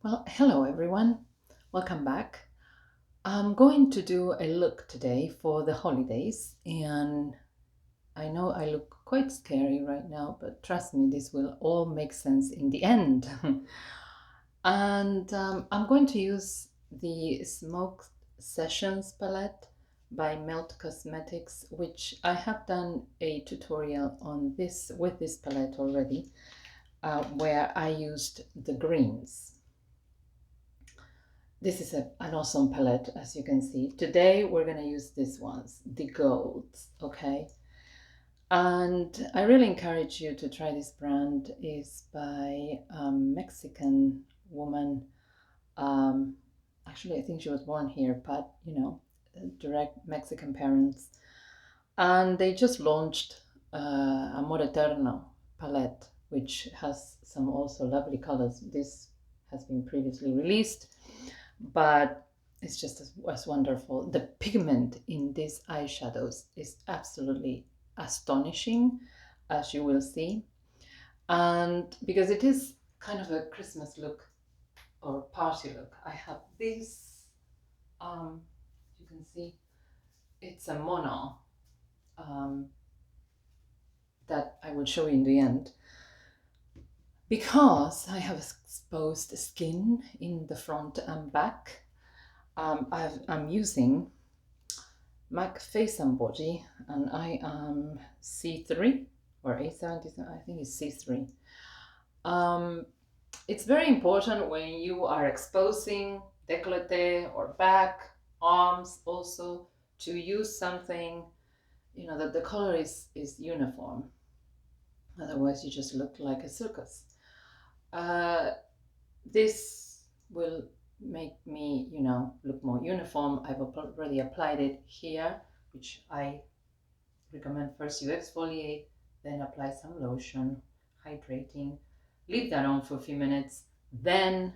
Well, hello everyone. Welcome back. I'm going to do a look today for the holidays, and I know I look quite scary right now, but trust me, this will all make sense in the end. And I'm going to use the Smoke Sessions palette by Melt Cosmetics, which I have done a tutorial on this with this palette already, where I used the greens. This is an awesome palette, as you can see. Today we're going to use these ones, the golds, okay? And I really encourage you to try this brand. It's by a Mexican woman. Um, Actually, I think she was born here, but direct Mexican parents. And they just launched Amor Eterno palette, which has some also lovely colors. This has been previously released, but it's just as wonderful. The pigment in these eyeshadows is absolutely astonishing, as you will see. And because it is kind of a Christmas look or party look, I have this, you can see, it's a mono that I will show you in the end. Because I have exposed skin in the front and back, I'm using MAC Face and Body, and I am C3 or A70, I think it's C3. It's very important when you are exposing décolleté or back, arms also, to use something, that the color is uniform. Otherwise, you just look like a circus. This will make me, look more uniform. I've already applied it here, which I recommend first you exfoliate, then apply some lotion, hydrating, leave that on for a few minutes, then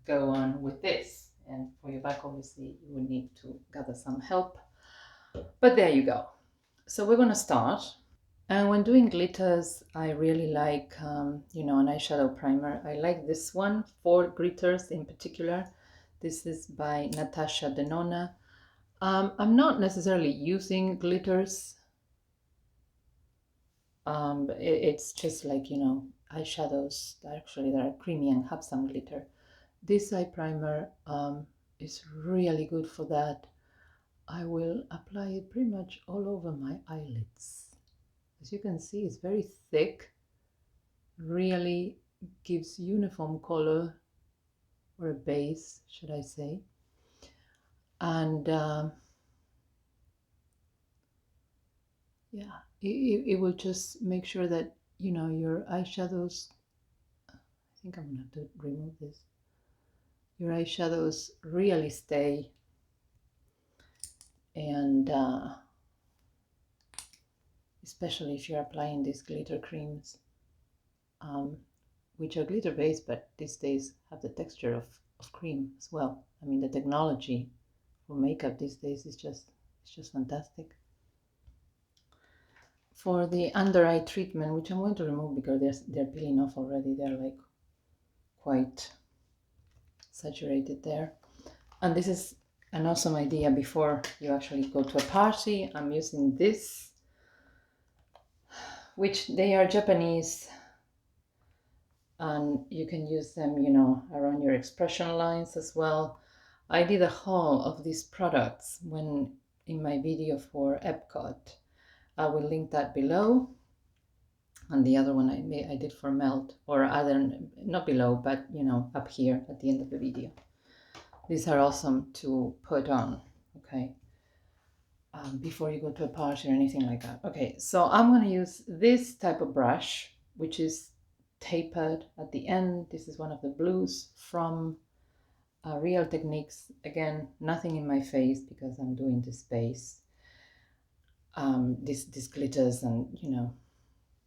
go on with this. And for your back, obviously, you will need to gather some help. But there you go. So we're going to start. And when doing glitters, I really like, an eyeshadow primer. I like this one for glitters in particular. This is by Natasha Denona. I'm not necessarily using glitters. It's just like, eyeshadows that are creamy and have some glitter. This eye primer is really good for that. I will apply it pretty much all over my eyelids. As you can see, it's very thick, really gives uniform color, or a base, should I say. And yeah, it will just make sure that, your eyeshadows, I think I'm gonna have to remove this, your eyeshadows really stay. And especially if you're applying these glitter creams, which are glitter based, but these days have the texture of cream as well. I mean, the technology for makeup these days is just fantastic. For the under eye treatment, which I'm going to remove because they're peeling off already, they're like quite saturated there. And this is an awesome idea before you actually go to a party. I'm using this, which they are Japanese, and you can use them, around your expression lines as well. I did a haul of these products when in my video for Epcot. I will link that below. And the other one I did for Melt, or other, not below, but up here at the end of the video. These are awesome to put on, okay, before you go to a party or anything like that. Okay, so I'm going to use this type of brush, which is tapered at the end. This is one of the blues from Real Techniques. Again, nothing in my face because I'm doing this base. This glitters, and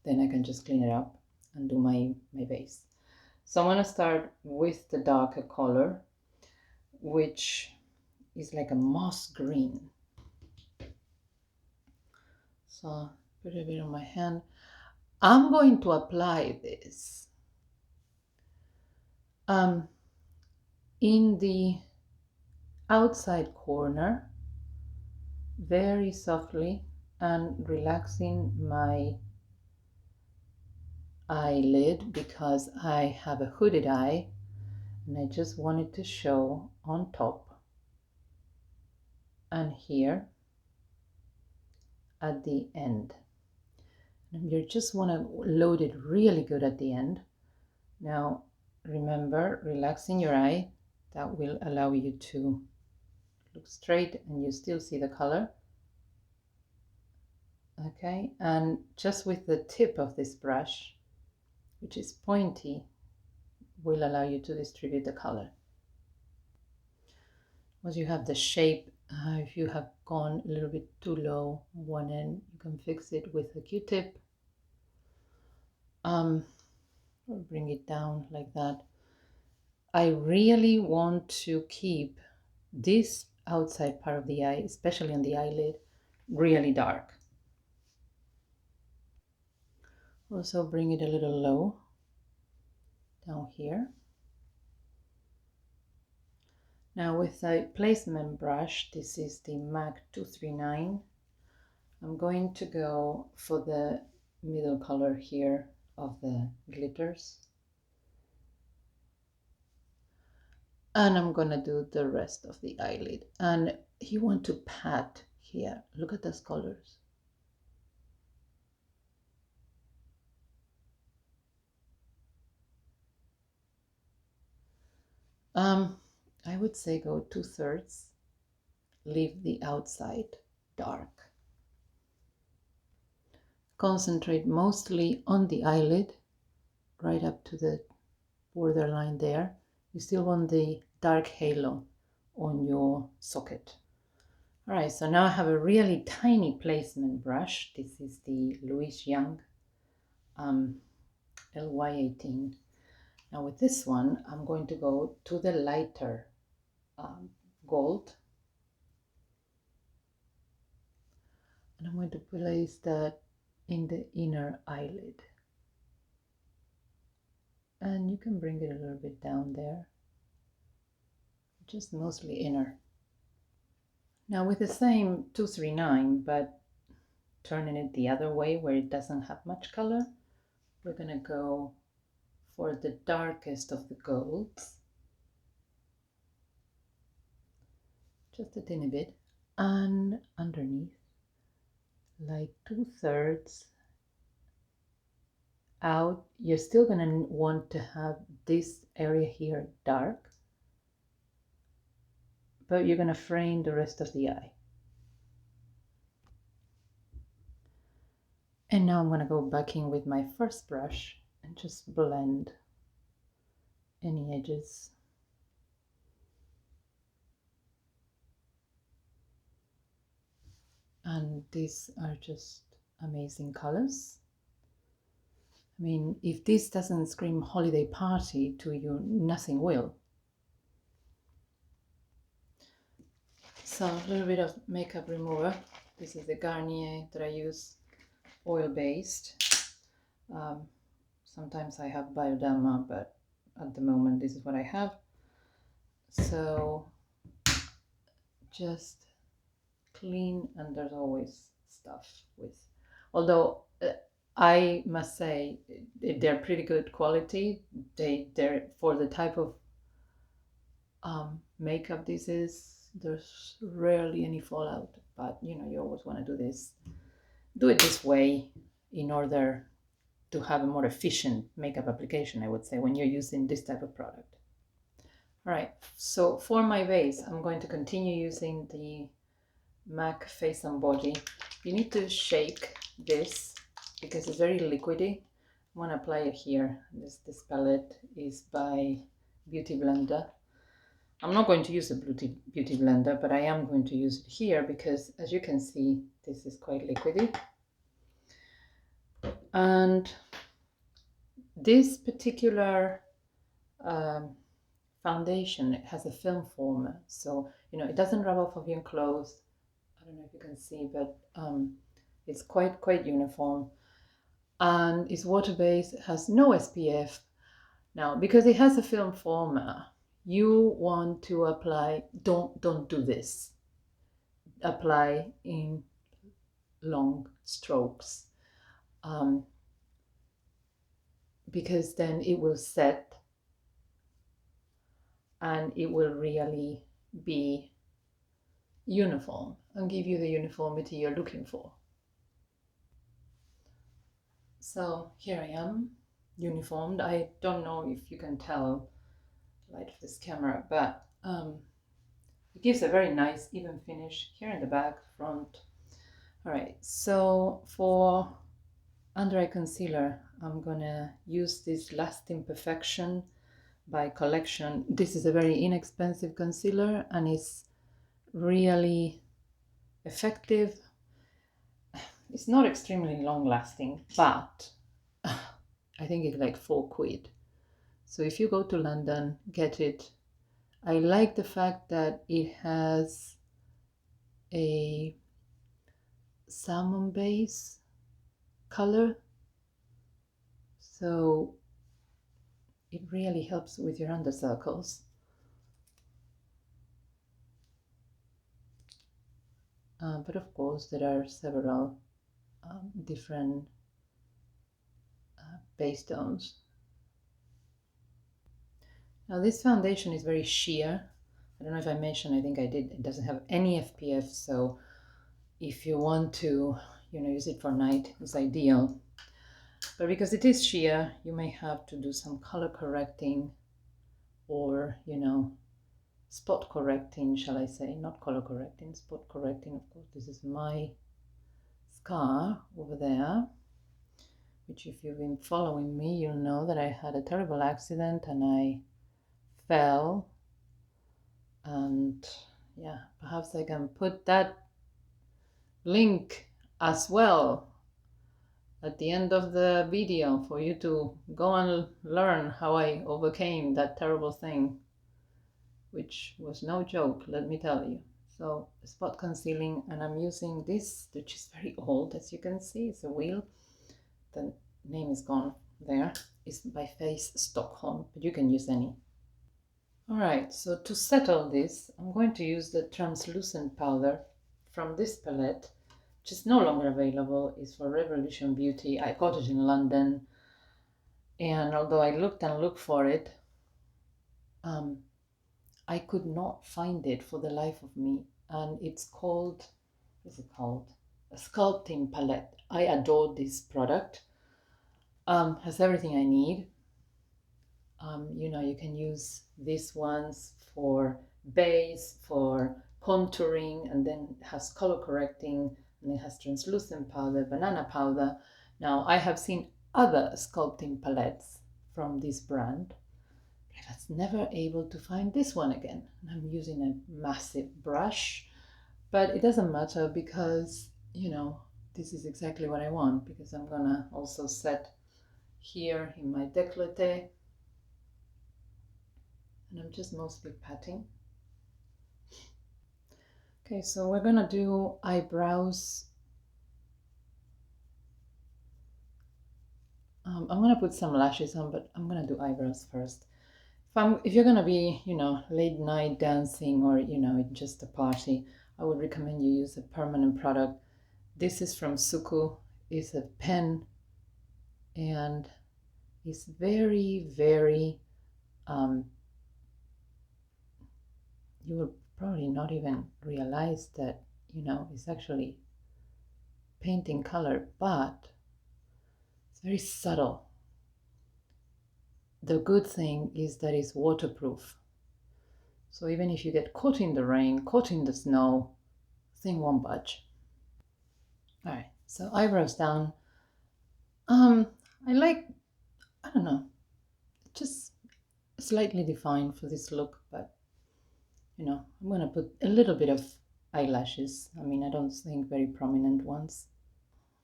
then I can just clean it up and do my base. So I'm going to start with the darker color, which is like a moss green. So put a bit on my hand. I'm going to apply this in the outside corner, very softly, and relaxing my eyelid because I have a hooded eye and I just wanted to show on top and here at the end. And you just want to load it really good at the end. Now remember, relaxing your eye, that will allow you to look straight and you still see the color. Okay, and just with the tip of this brush, which is pointy, will allow you to distribute the color. Once you have the shape, if you have gone a little bit too low on one end, you can fix it with a Q-tip, or bring it down like that. I really want to keep this outside part of the eye, especially on the eyelid, really dark. Also bring it a little low down here. Now with a placement brush, this is the MAC 239, I'm going to go for the middle color here of the glitters. And I'm gonna do the rest of the eyelid. And you want to pat here. Look at those colors. I would say go 2/3. Leave the outside dark. Concentrate mostly on the eyelid, right up to the borderline there. You still want the dark halo on your socket. All right, so now I have a really tiny placement brush. This is the Louis Young LY18. Now with this one, I'm going to go to the lighter gold. And I'm going to place that in the inner eyelid. And you can bring it a little bit down there, just mostly inner. Now with the same 239, but turning it the other way where it doesn't have much color, we're gonna go for the darkest of the golds, just a tiny bit, and underneath, like 2/3 out. You're still gonna want to have this area here dark, but you're gonna frame the rest of the eye. And now I'm gonna go back in with my first brush and just blend any edges. And these are just amazing colors. I mean, if this doesn't scream holiday party to you, nothing will. So a little bit of makeup remover. This is the Garnier that I use, oil-based. Sometimes I have Bioderma, but at the moment this is what I have. So just clean, and there's always stuff with, although I must say they're pretty good quality. They're for the type of makeup this is, there's rarely any fallout, but you know, you always want to do it this way in order to have a more efficient makeup application, I would say, when you're using this type of product. All right, so for my base, I'm going to continue using the MAC Face and Body. You need to shake this because it's very liquidy. I'm going to apply it here. This palette is by Beauty Blender. I'm not going to use a Beauty Blender, but I am going to use it here because, as you can see, this is quite liquidy. And this particular foundation, it has a film former, so you know it doesn't rub off of your clothes. I don't know if you can see, but it's quite uniform, and it's water-based. It has no SPF. Now, because it has a film former, you want to apply, don't do this. Apply in long strokes, because then it will set and it will really be uniform and give you the uniformity you're looking for. So here I am, uniformed. I don't know if you can tell the light of this camera, but it gives a very nice even finish here in the back, front. All right, so for under eye concealer, I'm gonna use this Lasting Perfection by Collection. This is a very inexpensive concealer and it's really effective. It's not extremely long lasting, but I think it's like £4. So if you go to London, get it. I like the fact that it has a salmon base color, so it really helps with your under circles. But of course there are several different base tones. Now this foundation is very sheer. I don't know if I mentioned, I think I did, it doesn't have any SPF, so if you want to, use it for night, it's ideal. But because it is sheer, you may have to do some color correcting or, spot correcting, shall I say, not color correcting, spot correcting. Of course, this is my scar over there, which if you've been following me, you'll know that I had a terrible accident and I fell. And yeah, perhaps I can put that link as well at the end of the video for you to go and learn how I overcame that terrible thing, which was no joke, let me tell you. So spot concealing, and I'm using this, which is very old, as you can see. It's a wheel. The name is gone there. It's by Face Stockholm, but you can use any. All right, so to settle this, I'm going to use the translucent powder from this palette, which is no longer available. It's for Revolution Beauty. I got it in London, and although I looked and looked for it, I could not find it for the life of me. And it's called, what's it called? A Sculpting palette. I adore this product. Has everything I need. You can use these ones for base, for contouring, and then it has color correcting, and it has translucent powder, banana powder. Now, I have seen other sculpting palettes from this brand, but I was never able to find this one again. And I'm using a massive brush, but it doesn't matter because, this is exactly what I want, because I'm gonna also set here in my décolleté. And I'm just mostly patting. Okay, so we're gonna do eyebrows. I'm gonna put some lashes on, but I'm gonna do eyebrows first. If you're gonna be, late night dancing or, just a party, I would recommend you use a permanent product. This is from Suku. It's a pen, and it's very, very, you will probably not even realize that, it's actually painting color, but it's very subtle. The good thing is that it's waterproof. So even if you get caught in the rain, caught in the snow, thing won't budge. All right, so eyebrows down. I don't know, just slightly defined for this look, but I'm gonna put a little bit of eyelashes. I don't think very prominent ones.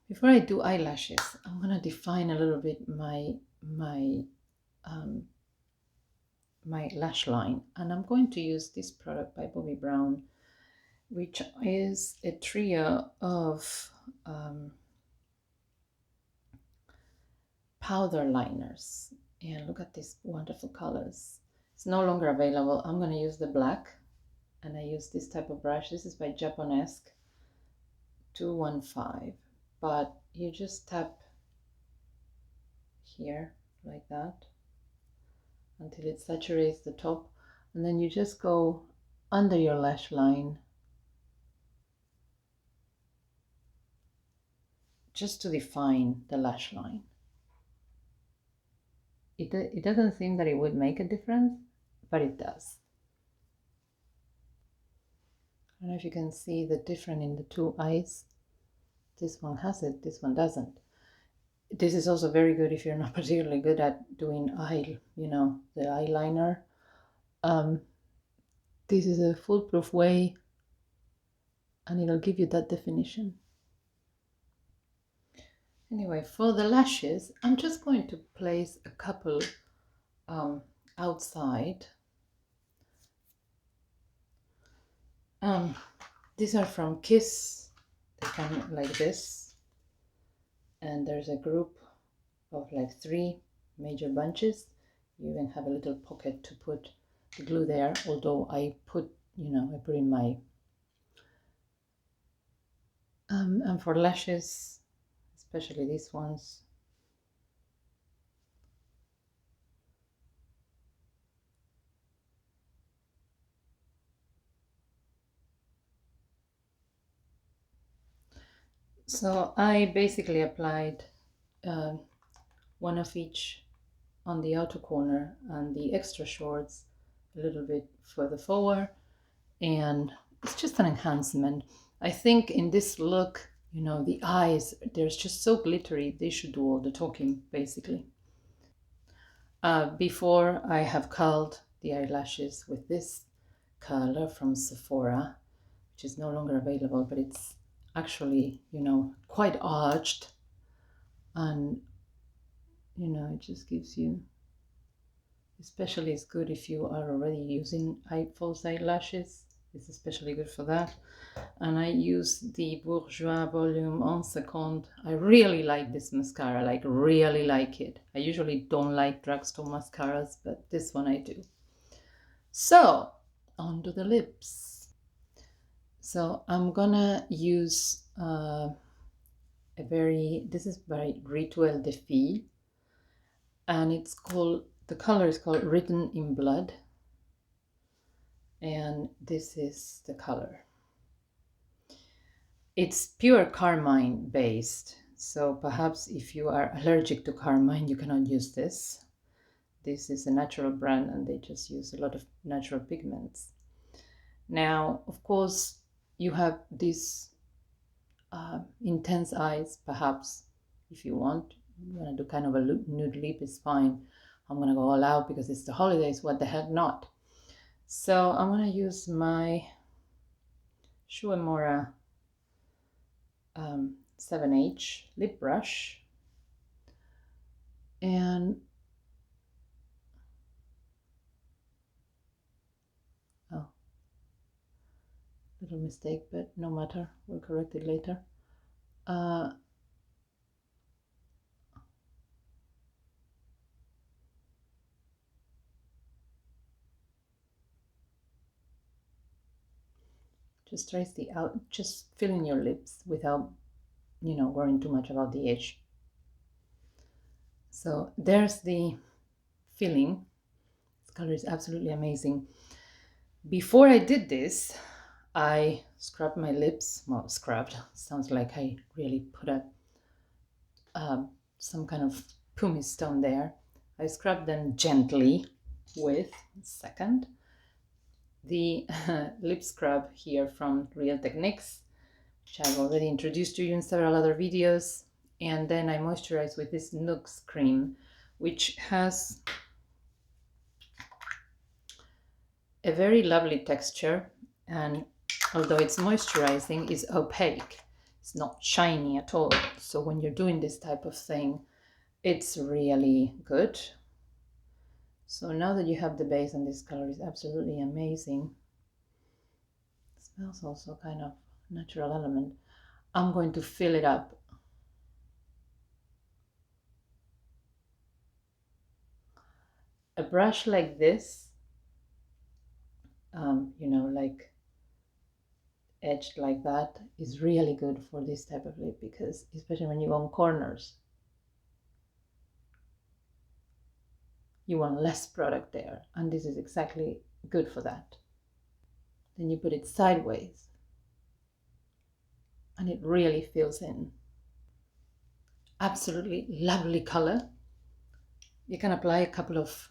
Before I do eyelashes, I'm gonna define a little bit my lash line, and I'm going to use this product by Bobbi Brown, which is a trio of powder liners. And look at these wonderful colors. It's no longer available. I'm going to use the black, and I use this type of brush. This is by Japonesque 215, but you just tap here like that until it saturates the top, and then you just go under your lash line just to define the lash line. It doesn't seem that it would make a difference, but it does. I don't know if you can see the difference in the two eyes. This one has it, this one doesn't. This is also very good if you're not particularly good at doing the eyeliner. This is a foolproof way, and it'll give you that definition. Anyway, for the lashes, I'm just going to place a couple outside. These are from Kiss. They come like this, and there's a group of like 3 major bunches. You even have a little pocket to put the glue there, although I put in my and for lashes, especially these ones, so I basically applied one of each on the outer corner and the extra shorts a little bit further forward, and it's just an enhancement. I think in this look, the eyes, they're just so glittery, they should do all the talking basically. Before, I have curled the eyelashes with this curler from Sephora, which is no longer available, but it's actually quite arched, and it just gives you, especially it's good if you are already using false eyelashes. It's especially good for that. And I use the Bourjois Volume en Seconde. I really like this mascara, like really like it. I usually don't like drugstore mascaras, but this one I do. So, onto the lips. So I'm gonna use this is by Rituel de Fille, and the color is called Written in Blood, and this is the color. It's pure carmine based, so perhaps if you are allergic to carmine, you cannot use this. This is a natural brand, and they just use a lot of natural pigments. Now, of course, you have these intense eyes. Perhaps if you want to do kind of a nude lip, is fine. I'm gonna go all out because it's the holidays. What the heck not? So I'm gonna use my Shu Uemura 7H lip brush, and little mistake, but no matter, we'll correct it later. Just trace just fill in your lips without worrying too much about the edge. So there's the filling. This color is absolutely amazing. Before I did this, I scrubbed my lips. Well, scrubbed sounds like I really put some kind of pumice stone there. I scrubbed them gently with the lip scrub here from Real Techniques, which I've already introduced to you in several other videos. And then I moisturize with this Nooks cream, which has a very lovely texture, and although it's moisturizing, is opaque. It's not shiny at all. So when you're doing this type of thing, it's really good. So now that you have the base, and this color is absolutely amazing. It smells also kind of natural element. I'm going to fill it up. A brush like this you know, like edged like that, is really good for this type of lip, because especially when you want corners, you want less product there, and this is exactly good for that. Then you put it sideways and it really fills in. Absolutely lovely color. You can apply a couple of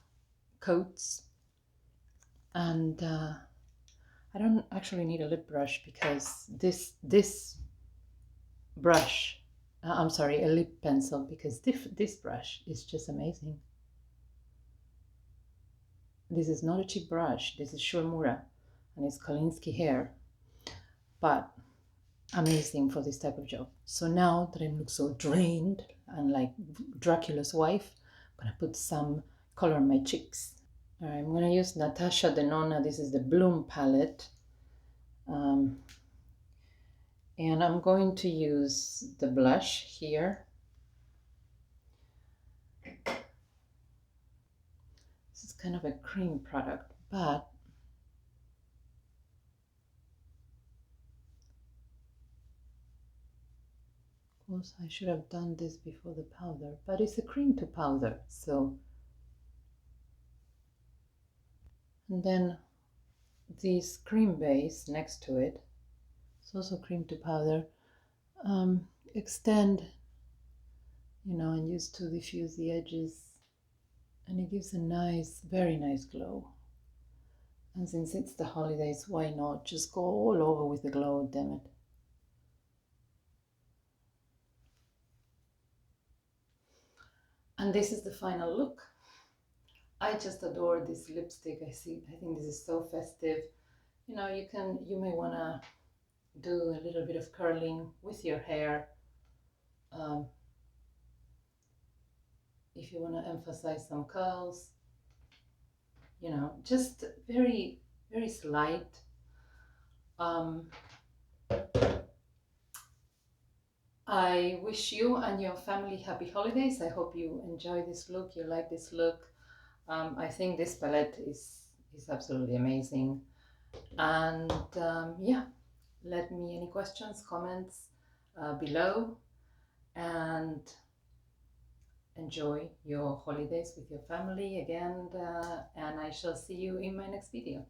coats, and I don't actually need a lip brush, because this brush, I'm sorry, a lip pencil, because this brush is just amazing. This is not a cheap brush. This is Shu Uemura, and it's Kolinsky hair, but amazing for this type of job. So now that I look so drained and like Dracula's wife, I'm gonna put some color on my cheeks. All right, I'm gonna use Natasha Denona. This is the Bloom palette. And I'm going to use the blush here. This is kind of a cream product, but of course I should have done this before the powder, but it's a cream to powder, so. And then this cream base next to it, it's also cream to powder. Extend, you know, and use to diffuse the edges, and it gives a nice, very nice glow. And since it's the holidays, why not just go all over with the glow, damn it. And this is the final look. I just adore this lipstick. I think this is so festive. You know, you may want to do a little bit of curling with your hair. If you want to emphasize some curls, you know, just very, very slight. I wish you and your family happy holidays. I hope you enjoy this look, you like this look. I think this palette is absolutely amazing. And yeah, let me any questions, comments below, and enjoy your holidays with your family again. And I shall see you in my next video.